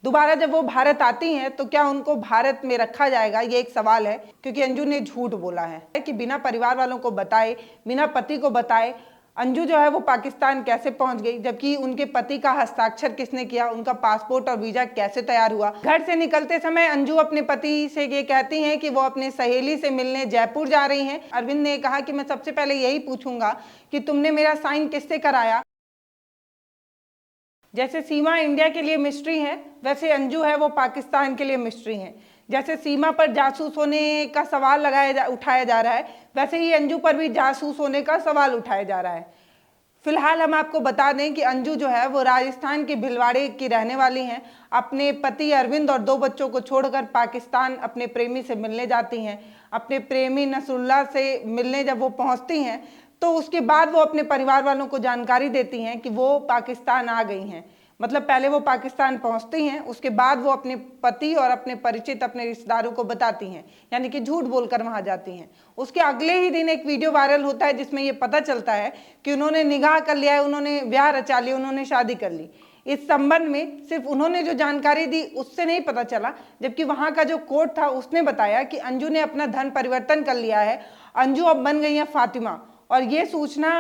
दोबारा जब वो भारत आती हैं तो क्या उनको भारत में रखा जाएगा, ये एक सवाल है। क्योंकि अंजू ने झूठ बोला है कि बिना परिवार वालों को बताए, बिना पति को बताए अंजू जो है वो पाकिस्तान कैसे पहुंच गई, जबकि उनके पति का हस्ताक्षर किसने किया, उनका पासपोर्ट और वीजा कैसे तैयार हुआ। घर से निकलते समय अंजू अपने पति से ये कहती हैं कि वो अपने सहेली से मिलने जयपुर जा रही हैं। अरविंद ने कहा कि मैं सबसे पहले यही पूछूंगा कि तुमने मेरा साइन किससे कराया। जैसे सीमा इंडिया के लिए मिस्ट्री है, वैसे अंजू है वो पाकिस्तान के लिए मिस्ट्री है। जैसे सीमा पर जासूस होने का सवाल उठाया जा रहा है, वैसे ही अंजू पर भी जासूस होने का सवाल उठाया जा रहा है। फिलहाल हम आपको बता दें कि अंजू जो है वो राजस्थान के भिलवाड़े की रहने वाली हैं। अपने पति अरविंद और 2 बच्चों को छोड़कर पाकिस्तान अपने प्रेमी से मिलने जाती हैं। अपने प्रेमी नसरुल्लाह से मिलने जब वो पहुंचती हैं तो उसके बाद वो अपने परिवार वालों को जानकारी देती हैं कि वो पाकिस्तान आ गई हैं। मतलब पहले वो पाकिस्तान पहुंचती हैं, उसके बाद वो अपने पति और अपने परिचित अपने रिश्तेदारों को बताती हैं, यानी कि झूठ बोलकर वहां जाती हैं। उसके अगले ही दिन एक वीडियो वायरल होता है जिसमें ये पता चलता है कि उन्होंने निकाह कर लिया है, उन्होंने ब्याह रचा लिया, उन्होंने शादी कर ली। इस संबंध में सिर्फ उन्होंने जो जानकारी दी उससे नहीं पता चला, जबकि वहां का जो कोर्ट था उसने बताया कि अंजू ने अपना धर्म परिवर्तन कर लिया है, अंजू अब बन गई है फातिमा। और ये सूचना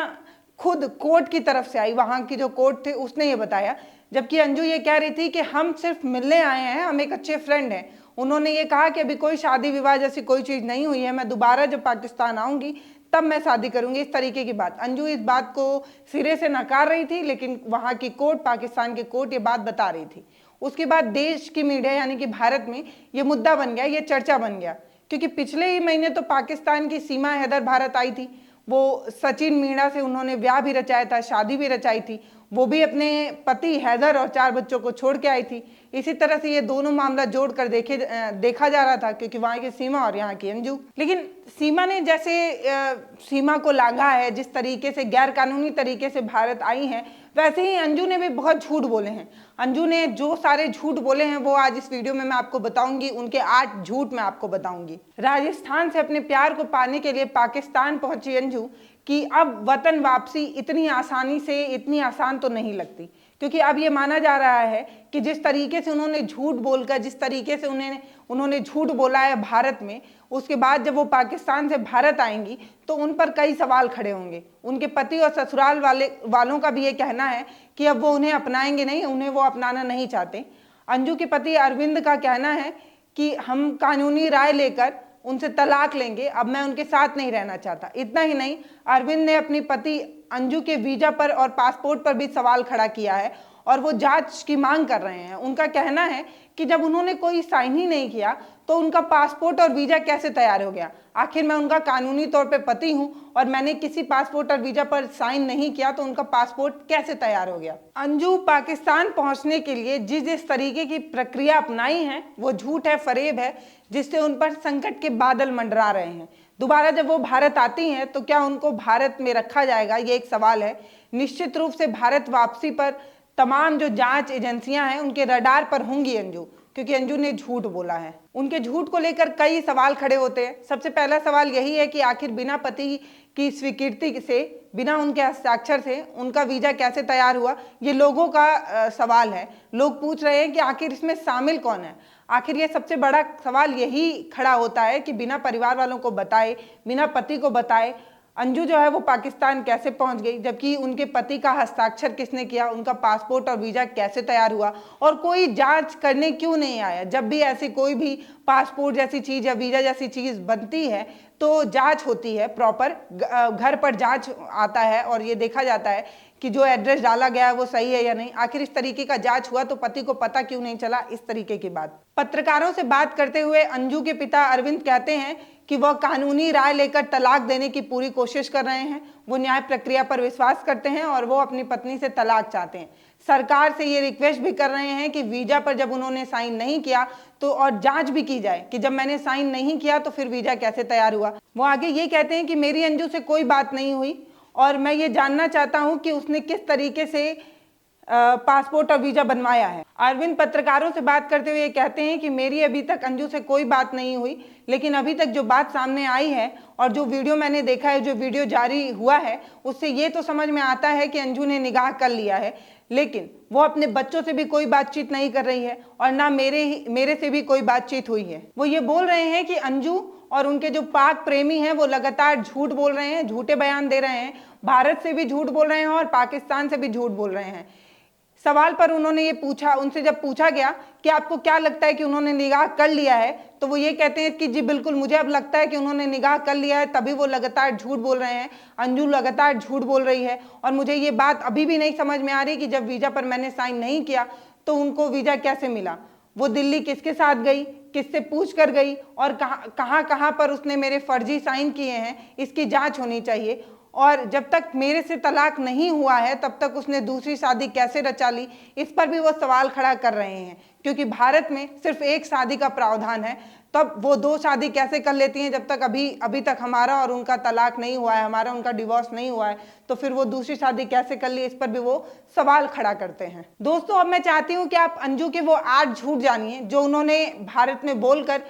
खुद कोर्ट की तरफ से आई, वहां की जो कोर्ट थे उसने ये बताया। जबकि अंजू ये कह रही थी कि हम सिर्फ मिलने आए हैं, हम एक अच्छे फ्रेंड हैं। उन्होंने ये कहा कि अभी कोई शादी विवाह जैसी कोई चीज़ नहीं हुई है, मैं दोबारा जब पाकिस्तान आऊँगी तब मैं शादी करूँगी, इस तरीके की बात। अंजू इस बात को सिरे से नकार रही थी, लेकिन वहाँ की कोर्ट, पाकिस्तान की कोर्ट ये बात बता रही थी। उसके बाद देश की मीडिया यानी कि भारत में ये मुद्दा बन गया, ये चर्चा बन गया। क्योंकि पिछले ही महीने तो पाकिस्तान की सीमा हैदर भारत आई थी, वो सचिन मीणा से उन्होंने ब्याह भी रचाया था, शादी भी रचाई थी। वो भी अपने पति हैदर और 4 बच्चों को छोड़ के आई थी। इसी तरह से ये दोनों मामला जोड़कर देखा जा रहा था, क्योंकि वहाँ की सीमा और यहाँ की अंजू। लेकिन सीमा ने जैसे सीमा को लांघा है, जिस तरीके से गैर कानूनी तरीके से भारत आई हैं, वैसे ही अंजू ने भी बहुत झूठ बोले हैं। अंजू ने जो सारे झूठ बोले हैं वो आज इस वीडियो में मैं आपको बताऊंगी। उनके 8 झूठ मैं आपको बताऊंगी। राजस्थान से अपने प्यार को पाने के लिए पाकिस्तान पहुंची अंजू कि अब वतन वापसी इतनी आसानी से, इतनी आसान तो नहीं लगती। क्योंकि अब ये माना जा रहा है कि जिस तरीके से उन्होंने झूठ बोलकर, जिस तरीके से उन्होंने झूठ बोला है भारत में, उसके बाद जब वो पाकिस्तान से भारत आएंगी तो उन पर कई सवाल खड़े होंगे। उनके पति और ससुराल वालों का भी ये कहना है कि अब वो उन्हें अपनाएंगे नहीं, उन्हें वो अपनाना नहीं चाहते। अंजू के पति अरविंद का कहना है कि हम कानूनी राय लेकर उनसे तलाक लेंगे, अब मैं उनके साथ नहीं रहना चाहता। इतना ही नहीं, अरविंद ने अपनी पति अंजू के वीजा पर और पासपोर्ट पर भी सवाल खड़ा किया है और वो जांच की मांग कर रहे हैं। उनका कहना है कि जब उन्होंने कोई साइन ही नहीं किया तो उनका पासपोर्ट और वीजा कैसे तैयार हो गया। आखिर मैं उनका कानूनी तौर पे पति हूं और मैंने किसी पासपोर्ट और वीजा पर साइन नहीं किया, तो उनका पासपोर्ट कैसे तैयार हो गया। अंजू पाकिस्तान पहुंचने के लिए जिस तरीके की प्रक्रिया अपनाई है वो झूठ है, फरेब है, जिससे उन पर संकट के बादल मंडरा रहे हैं। दोबारा जब वो भारत आती हैं तो क्या उनको भारत में रखा जाएगा, ये एक सवाल है। निश्चित रूप से भारत वापसी पर तमाम जो जांच एजेंसियां हैं उनके रडार पर होंगी अंजू, क्योंकि अंजू ने झूठ बोला है। उनके झूठ को लेकर कई सवाल खड़े होते हैं। सबसे पहला सवाल यही है कि आखिर बिना पति की स्वीकृति से, बिना उनके हस्ताक्षर से उनका वीजा कैसे तैयार हुआ, ये लोगों का सवाल है। लोग पूछ रहे हैं कि आखिर इसमें शामिल कौन है। आखिर ये सबसे बड़ा सवाल यही खड़ा होता है कि बिना परिवार वालों को बताए, बिना पति को बताए अंजू जो है वो पाकिस्तान कैसे पहुंच गई, जबकि उनके पति का हस्ताक्षर किसने किया, उनका पासपोर्ट और वीजा कैसे तैयार हुआ, और कोई जांच करने क्यों नहीं आया। जब भी ऐसी कोई भी पासपोर्ट जैसी चीज़ या वीजा जैसी चीज़ बनती है तो जांच होती है, प्रॉपर घर पर जांच आता है और ये देखा जाता है कि जो एड्रेस डाला गया है वो सही है या नहीं। आखिर इस तरीके का जांच हुआ तो पति को पता क्यों नहीं चला, इस तरीके की बात। पत्रकारों से बात करते हुए अंजू के पिता अरविंद कहते हैं कि वह कानूनी राय लेकर तलाक देने की पूरी कोशिश कर रहे हैं। वो न्याय प्रक्रिया पर विश्वास करते हैं और वो अपनी पत्नी से तलाक चाहते हैं। सरकार से ये रिक्वेस्ट भी कर रहे हैं कि वीजा पर जब उन्होंने साइन नहीं किया तो और जांच भी की जाए कि जब मैंने साइन नहीं किया तो फिर वीजा कैसे तैयार हुआ। वो आगे ये कहते हैं कि मेरी अंजू से कोई बात नहीं हुई और मैं ये जानना चाहता हूँ कि उसने किस तरीके से पासपोर्ट और वीजा बनवाया है। अरविंद पत्रकारों से बात करते हुए कहते हैं कि मेरी अभी तक अंजू से कोई बात नहीं हुई, लेकिन अभी तक जो बात सामने आई है और जो वीडियो मैंने देखा है, जो वीडियो जारी हुआ है, उससे ये तो समझ में आता है कि अंजू ने निकाह कर लिया है, लेकिन वो अपने बच्चों से भी कोई बातचीत नहीं कर रही है और ना मेरे से भी कोई बातचीत हुई है। वो ये बोल रहे हैं कि अंजू और उनके जो पाक प्रेमी हैं वो लगातार झूठ बोल रहे हैं, झूठे बयान दे रहे हैं, भारत से भी झूठ बोल रहे हैं और पाकिस्तान से भी झूठ बोल रहे हैं। सवाल पर उन्होंने ये पूछा, उनसे जब पूछा गया कि आपको क्या लगता है कि उन्होंने निकाह कर लिया है, तो वो ये कहते हैं कि जी बिल्कुल, मुझे अब लगता है कि उन्होंने निकाह कर लिया है, तभी वो लगातार झूठ बोल रहे हैं। अंजू लगातार झूठ बोल रही है और मुझे ये बात अभी भी नहीं समझ में आ रही कि जब वीजा पर मैंने साइन नहीं किया तो उनको वीजा कैसे मिला। वो दिल्ली किसके साथ गई, किससे पूछ कर गई और कहाँ पर उसने मेरे फर्जी साइन किए हैं, इसकी जांच होनी चाहिए। और जब तक मेरे से तलाक नहीं हुआ है तब तक उसने दूसरी शादी कैसे रचा ली, इस पर भी वो सवाल खड़ा कर रहे हैं, क्योंकि भारत में सिर्फ एक शादी का प्रावधान है, तब वो 2 शादी कैसे कर लेती हैं। जब तक अभी तक हमारा और उनका तलाक नहीं हुआ है, हमारा उनका डिवोर्स नहीं हुआ है, तो फिर वो दूसरी शादी कैसे कर ली, इस पर भी वो सवाल खड़ा करते हैं। दोस्तों, अब मैं चाहती हूँ कि आप अंजू के वो 8 झूठ जानिए जो उन्होंने भारत में बोलकर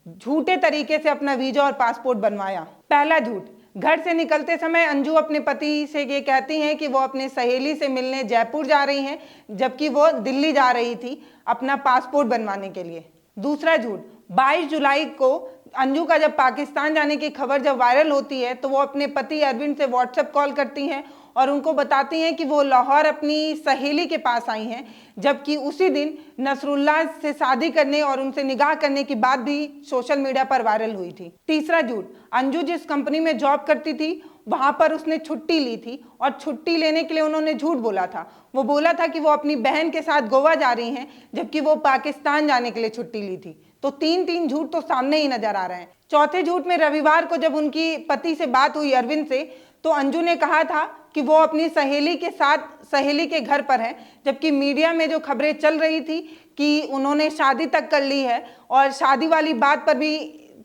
झूठे तरीके से अपना वीजा और पासपोर्ट बनवाया। पहला झूठ, घर से निकलते समय अंजू अपने पति से ये कहती हैं कि वो अपने सहेली से मिलने जयपुर जा रही हैं, जबकि वो दिल्ली जा रही थी अपना पासपोर्ट बनवाने के लिए। दूसरा झूठ, 22 जुलाई को अंजू का जब पाकिस्तान जाने की खबर जब वायरल होती है तो वो अपने पति अरविंद से व्हाट्सएप कॉल करती हैं और उनको बताती हैं कि वो लाहौर अपनी सहेली के पास आई हैं, जबकि उसी दिन नसरुल्लाह से शादी करने और उनसे निकाह करने की बात भी सोशल मीडिया पर वायरल हुई थी। तीसरा झूठ, अंजू जिस कंपनी में जॉब करती थी वहां पर उसने छुट्टी ली थी और छुट्टी लेने के लिए उन्होंने झूठ बोला था। वो बोला था कि वो अपनी बहन के साथ गोवा जा रही हैं, जबकि वो पाकिस्तान जाने के लिए छुट्टी ली थी। तो तीन झूठ तो सामने ही नजर आ रहे हैं। चौथे झूठ में रविवार को जब उनकी पति से बात हुई अरविंद से, तो अंजू ने कहा था कि वो अपनी सहेली के साथ सहेली के घर पर है, जबकि मीडिया में जो खबरें चल रही थी कि उन्होंने शादी तक कर ली है और शादी वाली बात पर भी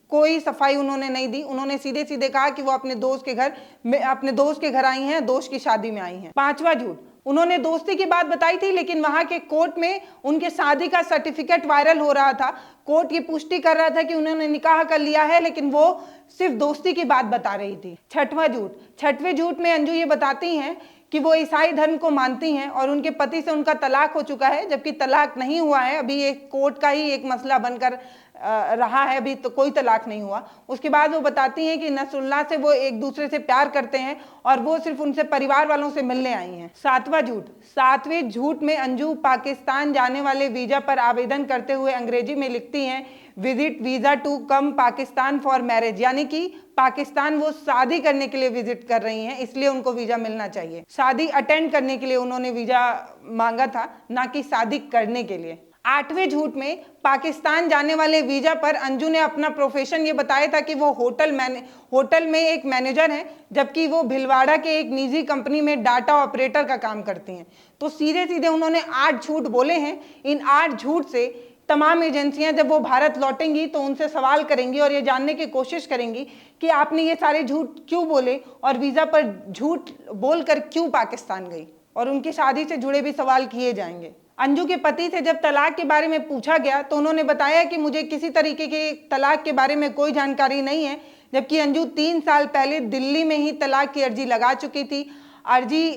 कोई सफाई उन्होंने नहीं दी। उन्होंने सीधे सीधे कहा कि वो अपने दोस्त के घर आई हैं, दोस्त की शादी में आई हैं। पांचवा झूठ, उन्होंने दोस्ती की बात बताई थी, लेकिन वहां के कोर्ट में उनके शादी का सर्टिफिकेट वायरल हो रहा था। कोर्ट ये पुष्टि कर रहा था कि उन्होंने निकाह कर लिया है, लेकिन वो सिर्फ दोस्ती की बात बता रही थी। छठवां झूठ, छठवें झूठ में अंजू ये बताती हैं कि वो ईसाई धर्म को मानती हैं और उनके पति से उनका तलाक हो चुका है, जबकि तलाक नहीं हुआ है। अभी एक कोर्ट का ही एक मसला बनकर रहा है, अभी तो कोई तलाक नहीं हुआ। उसके बाद वो बताती हैं कि नसरुल्लाह से वो एक दूसरे से प्यार करते हैं और वो सिर्फ उनसे परिवार वालों से मिलने आई हैं। सातवां झूठ, सातवें झूठ में अंजू पाकिस्तान जाने वाले वीजा पर आवेदन करते हुए अंग्रेजी में लिखती हैं visit visa to come Pakistan for marriage, यानी कि पाकिस्तान वो शादी करने के लिए विजिट कर रही हैं, इसलिए उनको वीजा मिलना चाहिए। शादी अटेंड करने के लिए उन्होंने वीजा मांगा था, ना कि शादी करने के लिए। आठवें झूठ में पाकिस्तान जाने वाले वीजा पर अंजू ने अपना प्रोफेशन ये बताया था कि वो होटल में एक मैनेजर हैं, जबकि वो भिलवाड़ा के एक निजी कंपनी में डाटा ऑपरेटर का काम करती हैं। तो सीधे सीधे उन्होंने 8 झूठ बोले हैं। इन 8 झूठ से तमाम एजेंसियां जब वो भारत लौटेंगी तो उनसे सवाल करेंगी और ये जानने की कोशिश करेंगी कि आपने ये सारे झूठ क्यों बोले और वीजा पर झूठ बोलकर क्यों पाकिस्तान गई, और उनकी शादी से जुड़े भी सवाल किए जाएंगे। अंजू के पति से जब तलाक के बारे में पूछा गया तो उन्होंने बताया कि मुझे किसी तरीके के तलाक के बारे में कोई जानकारी नहीं है, जबकि अंजू 3 साल पहले दिल्ली में ही तलाक की अर्जी लगा चुकी थी। अर्जी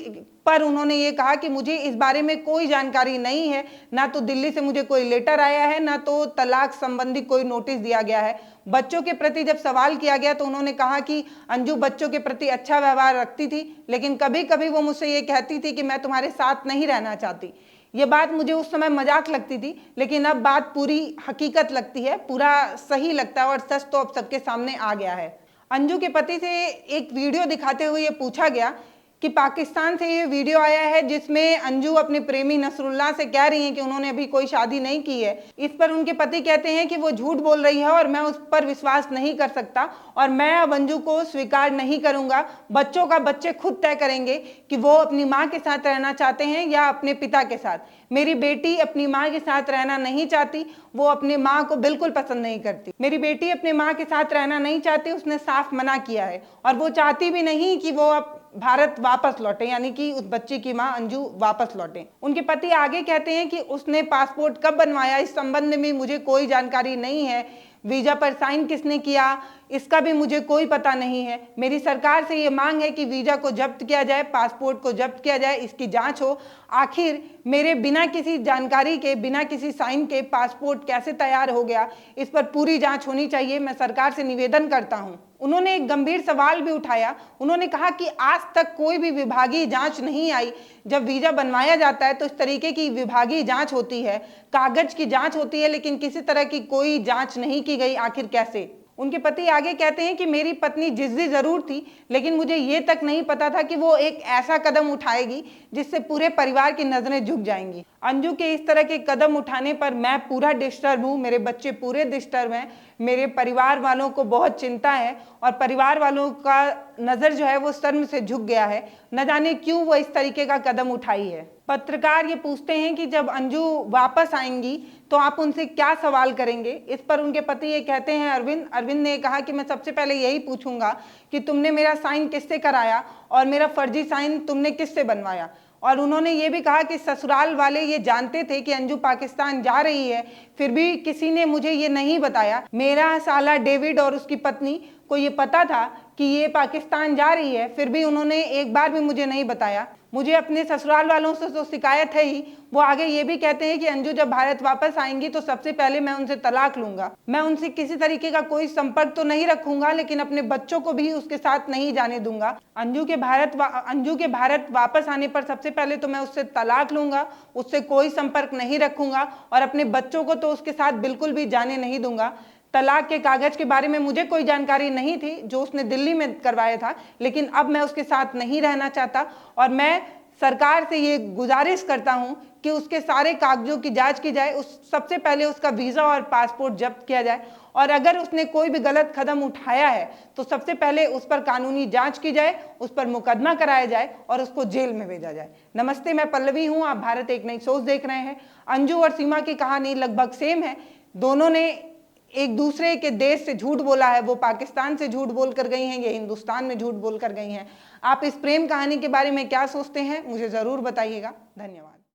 पर उन्होंने ये कहा कि मुझे इस बारे में कोई जानकारी नहीं है, ना तो दिल्ली से मुझे कोई लेटर आया है, ना तो तलाक संबंधी कोई नोटिस दिया गया है। बच्चों के प्रति जब सवाल किया गया तो उन्होंने कहा कि अंजू बच्चों के प्रति अच्छा व्यवहार रखती थी, लेकिन कभी कभी वो मुझसे ये कहती थी कि मैं तुम्हारे साथ नहीं रहना चाहती। ये बात मुझे उस समय मजाक लगती थी, लेकिन अब बात पूरी हकीकत लगती है, पूरा सही लगता है और सच तो अब सबके सामने आ गया है। अंजू के पति से एक वीडियो दिखाते हुए ये पूछा गया कि पाकिस्तान से ये वीडियो आया है जिसमें अंजू अपने प्रेमी नसरुल्लाह से कह रही हैं कि उन्होंने अभी कोई शादी नहीं की है। इस पर उनके पति कहते हैं कि वो झूठ बोल रही है और मैं उस पर विश्वास नहीं कर सकता और मैं अब अंजू को स्वीकार नहीं करूंगा। बच्चों का बच्चे खुद तय करेंगे कि वो अपनी माँ के साथ रहना चाहते हैं या अपने पिता के साथ। मेरी बेटी अपनी माँ के साथ रहना नहीं चाहती, वो अपनी माँ को बिल्कुल पसंद नहीं करती। मेरी बेटी अपनी माँ के साथ रहना नहीं चाहती, उसने साफ मना किया है और वो चाहती भी नहीं कि वो भारत वापस लौटे, यानी कि उस बच्ची की मां अंजू वापस लौटे। उनके पति आगे कहते हैं कि उसने पासपोर्ट कब बनवाया इस संबंध में मुझे कोई जानकारी नहीं है, वीजा पर साइन किसने किया इसका भी मुझे कोई पता नहीं है। मेरी सरकार से ये मांग है कि वीजा को जब्त किया जाए, पासपोर्ट को जब्त किया जाए, इसकी जांच हो। आखिर मेरे बिना किसी जानकारी के, बिना किसी साइन के पासपोर्ट कैसे तैयार हो गया, इस पर पूरी जांच होनी चाहिए। मैं सरकार से निवेदन करता हूं। उन्होंने एक गंभीर सवाल भी उठाया। उन्होंने कहा कि आज तक कोई भी विभागीय जांच नहीं आई। जब वीजा बनवाया जाता है तो इस तरीके की विभागीय जांच होती है, कागज की जांच होती है, लेकिन किसी तरह की कोई जांच नहीं की गई। आखिर कैसे? उनके पति आगे कहते हैं कि मेरी पत्नी जिद्दी जरूर थी, लेकिन मुझे ये तक नहीं पता था कि वो एक ऐसा कदम उठाएगी जिससे पूरे परिवार की नजरें झुक जाएंगी। अंजू के इस तरह के कदम उठाने पर मैं पूरा डिस्टर्ब हूँ, मेरे बच्चे पूरे डिस्टर्ब हैं, मेरे परिवार वालों को बहुत चिंता है और परिवार वालों का नज़र जो है वो शर्म से झुक गया है। न जाने क्यों वो इस तरीके का कदम उठाई है। पत्रकार ये पूछते हैं कि जब अंजू वापस आएंगी तो आप उनसे क्या सवाल करेंगे। इस पर उनके पति ये कहते हैं, अरविंद ने कहा कि मैं सबसे पहले यही पूछूंगा कि तुमने मेरा साइन किससे कराया और मेरा फर्जी साइन तुमने किससे बनवाया। और उन्होंने ये भी कहा कि ससुराल वाले ये जानते थे कि अंजू पाकिस्तान जा रही है, फिर भी किसी ने मुझे ये नहीं बताया। मेरा साला डेविड और उसकी पत्नी को ये पता था कि ये पाकिस्तान जा रही है, फिर भी उन्होंने एक बार भी मुझे नहीं बताया। मुझे अपने ससुराल वालों से तो शिकायत है ही। वो आगे ये भी कहते हैं कि अंजू जब भारत वापस आएंगी तो सबसे पहले मैं उनसे तलाक लूंगा। मैं उनसे किसी तरीके का कोई संपर्क तो नहीं रखूंगा, लेकिन अपने बच्चों को भी उसके साथ नहीं जाने दूंगा। अंजू के भारत वापस आने पर सबसे पहले तो मैं उससे तलाक लूंगा, उससे कोई संपर्क नहीं रखूंगा और अपने बच्चों को तो उसके साथ बिल्कुल भी जाने नहीं दूंगा। तलाक के कागज के बारे में मुझे कोई जानकारी नहीं थी, जो उसने दिल्ली में करवाया था, लेकिन अब मैं उसके साथ नहीं रहना चाहता और मैं सरकार से ये गुजारिश करता हूं कि उसके सारे कागजों की जांच की जाए। सबसे पहले उसका वीज़ा और पासपोर्ट जब्त किया जाए और अगर उसने कोई भी गलत कदम उठाया है तो सबसे पहले उस पर कानूनी जांच की जाए, उस पर मुकदमा कराया जाए और उसको जेल में भेजा जाए। नमस्ते, मैं पल्लवी हूँ, आप भारत एक नई सोच देख रहे हैं। अंजू और सीमा की कहानी लगभग सेम है। दोनों ने एक दूसरे के देश से झूठ बोला है। वो पाकिस्तान से झूठ बोल कर गई हैं, ये हिंदुस्तान में झूठ बोल कर गई हैं। आप इस प्रेम कहानी के बारे में क्या सोचते हैं, मुझे ज़रूर बताइएगा। धन्यवाद।